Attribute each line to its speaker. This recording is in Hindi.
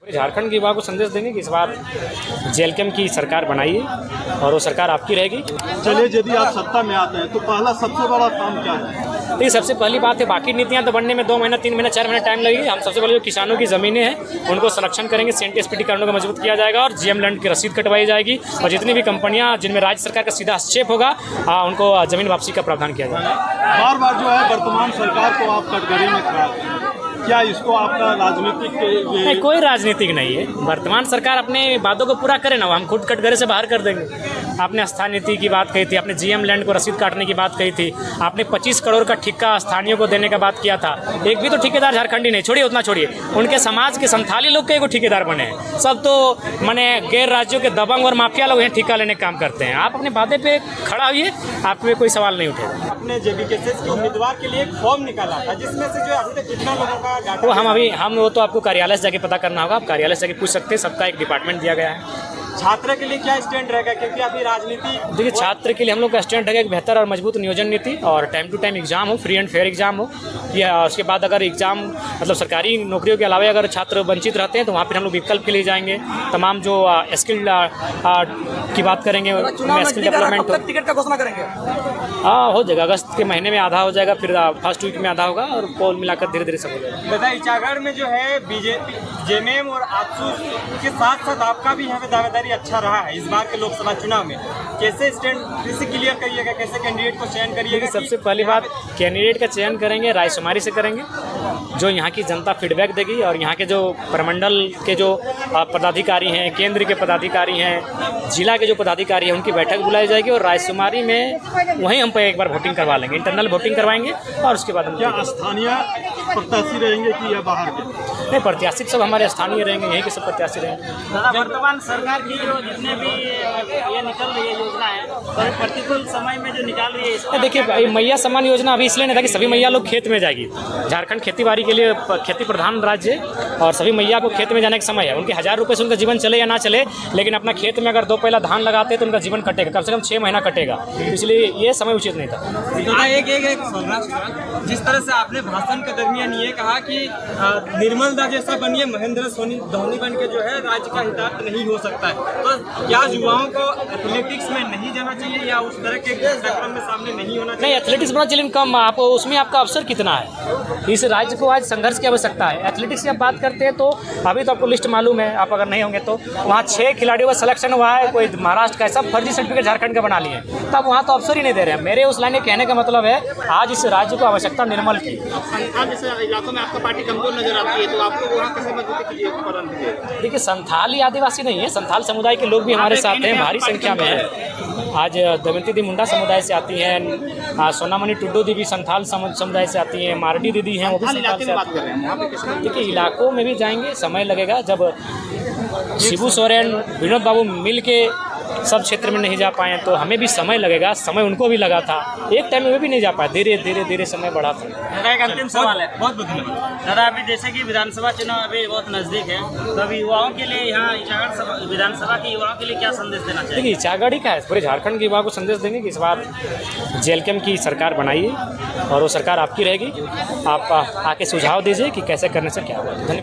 Speaker 1: झारखंड के युवा को संदेश देंगे कि इस बार जेएलकेएम की सरकार बनाइए और वो सरकार आपकी रहेगी।
Speaker 2: चलिए, यदि आप सत्ता में आते हैं तो पहला सबसे बड़ा काम क्या है?
Speaker 1: देखिए, सबसे पहली बात है, बाकी नीतियां तो बनने में 2 महीना 3 महीना 4 महीना टाइम लगेगी। हम सबसे पहले जो किसानों की ज़मीनें हैं उनको संरक्षण करेंगे, एसपीटी कानूनों को मजबूत किया जाएगा और जीएम लैंड की रसीद कटवाई जाएगी और जितनी भी कंपनियां जिनमें राज्य सरकार का सीधा हस्तक्षेप होगा उनको ज़मीन वापसी का प्रावधान किया जाएगा।
Speaker 2: बार बार जो है वर्तमान सरकार को आप कटघरे में खड़ा हैं। क्या इसको आपका राजनीतिक
Speaker 1: नहीं, कोई राजनीतिक नहीं है। वर्तमान सरकार अपने वादों को पूरा करे ना, हम खुद कटघरे से बाहर कर देंगे। आपने स्थानीय नीति की बात कही थी, आपने जीएम लैंड को रसीद काटने की बात कही थी, आपने 25 करोड़ का ठेका स्थानीयों को देने का बात किया था। एक भी तो ठेकेदार झारखंडी नहीं, छोड़िए उतना छोड़िए, उनके समाज के संथाली लोग के एगो ठेकेदार बने हैं। सब तो माने गैर राज्यों के दबंग और माफिया लोग हैं, ठेका लेने का काम करते हैं। आप अपने वादे पे खड़ा होइए, आप पे कोई सवाल नहीं उठेगा।
Speaker 3: अपने जेबीकेएसएस के उम्मीदवार के लिए एक फॉर्म निकाला था जिसमें से जो अभी तक कितना लोगों का
Speaker 1: वो तो आपको कार्यालय से जाके पता करना होगा। आप कार्यालय से जाके पूछ सकते हैं, सबका एक डिपार्टमेंट दिया गया है।
Speaker 3: छात्र के लिए क्या स्टैंड रहेगा, क्योंकि अभी राजनीति
Speaker 1: देखिए, छात्र के लिए हम लोग का स्टैंड रहेगा एक बेहतर और मजबूत नियोजन नीति और टाइम टू टाइम एग्जाम हो, फ्री एंड फेयर एग्जाम हो। या उसके बाद अगर एग्जाम मतलब सरकारी नौकरियों के अलावा अगर छात्र वंचित रहते हैं तो वहाँ पर हम लोग विकल्प के लिए जाएंगे। तमाम जो स्किल की बात करेंगे, स्किल डेवलपमेंट
Speaker 3: टिकट का घोषणा करेंगे।
Speaker 1: हाँ, हो जाएगा। अगस्त के महीने में आधा हो जाएगा, फिर फर्स्ट वीक में आधा होगा और पोल मिलाकर धीरे धीरे सब हो जाएगा।
Speaker 3: दादा, इचागढ़ में जो है बीजेपी, जेएमएम और आजसू के साथ साथ आपका भी यहाँ पे दावेदारी अच्छा रहा है इस बार के लोकसभा चुनाव में। कैसे स्टैंड कैसे क्लियर करिएगा, कैसे कैंडिडेट को चयन करिएगा?
Speaker 1: सबसे पहली बात, कैंडिडेट का चयन करेंगे रायशुमारी से करेंगे, जो यहाँ की जनता फीडबैक देगी और यहाँ के जो प्रमंडल के जो पदाधिकारी हैं, केंद्र के पदाधिकारी हैं, जिला के जो पदाधिकारी हैं, उनकी बैठक बुलाई जाएगी और रायशुमारी में वहीं हम पे एक बार वोटिंग करवा लेंगे, इंटरनल वोटिंग करवाएंगे और उसके बाद हम
Speaker 2: क्या स्थानीय प्रत्याशी रहेंगे कि या बाहर के?
Speaker 1: नहीं, प्रत्याशी सब हमारे स्थानीय रहेंगे, यहीं के सब प्रत्याशी रहेंगे।
Speaker 3: वर्तमान सरकार की जो जितने भी ये निकल रही है योजना है, और प्रतिकूल समय में जो निकाल रही है,
Speaker 1: देखिए, मैया सम्मान योजना अभी इसलिए नहीं था कि सभी मैया लोग खेत में जाएगी। झारखंड खेती बाड़ी के लिए खेती प्रधान राज्य है और सभी मैया को खेत में जाने का समय है। उनके 1000 रुपये से उनका जीवन चले या ना चले, लेकिन अपना खेत में अगर 2 पहला धान लगाते हैं तो उनका जीवन कटेगा, कम से कम 6 महीना कटेगा। इसलिए ये समय उचित नहीं था।
Speaker 3: जिस तरह से आपने भाषण के दरमियान ये कहा कि निर्मल दा जैसा बनिए, महेंद्र धोनी बन के जो है राज्य का हितार्थ नहीं हो सकता है, तो क्या युवाओं को एथलेटिक्स में नहीं जाना चाहिए या उस तरह के कार्यक्रम में सामने नहीं होना चाहिए?
Speaker 1: नहीं, एथलेटिक्स बना चलिए कम, आप उसमें आपका अवसर कितना है? इस राज्य को आज संघर्ष की आवश्यकता है। एथलेटिक्स की आप बात करते हैं तो अभी तो आपको लिस्ट मालूम है, आप अगर नहीं होंगे तो वहाँ 6 खिलाड़ियों का सिलेक्शन हुआ है, कोई महाराष्ट्र का, सब फर्जी सर्टिफिकेट झारखंड का बना लिए, तब वहाँ तो अवसर ही नहीं दे रहे हैं। मेरे उस लाइन कहने का मतलब है, आज इस राज्य को आवश्यकता निर्मल की।
Speaker 3: जैसे इलाकों में आपका पार्टी कमजोर नजर आती है, तो आपको वहाँ कैसे मजबूती कीजिए?
Speaker 1: देखिए, संथाली आदिवासी नहीं है, संथाल समुदाय के लोग भी हमारे साथ हैं, भारी संख्या में है। आज दमयंती दी मुंडा समुदाय से आती हैं, सोनामणि टुड्डू दी भी संथाल समुदाय से आती हैं, मारडी दीदी हैं, वो भी संथाल से आती हैं। देखिए, इलाकों में भी जाएंगे, समय लगेगा। जब शिबू सोरेन, विनोद बाबू मिल के सब क्षेत्र में नहीं जा पाए तो हमें भी समय लगेगा। समय उनको भी लगा था, एक टाइम में वे भी नहीं जा पाए, धीरे धीरे समय बढ़ा था।
Speaker 3: दादा, एक अंतिम सवाल है, बहुत धन्यवाद दादा। अभी जैसे कि विधानसभा चुनाव अभी बहुत नजदीक है, तो अभी युवाओं के लिए यहाँ इचागढ़ विधानसभा के युवाओं के लिए क्या संदेश देना चाहिए?
Speaker 1: देखिए, इचागढ़ ही का है, पूरे झारखंड के युवाओं को संदेश देंगे कि इस बार जेएलकेएम की सरकार बनाइए और वो सरकार आपकी रहेगी। आप आके सुझाव दीजिए कि कैसे करने से क्या होगा। धन्यवाद।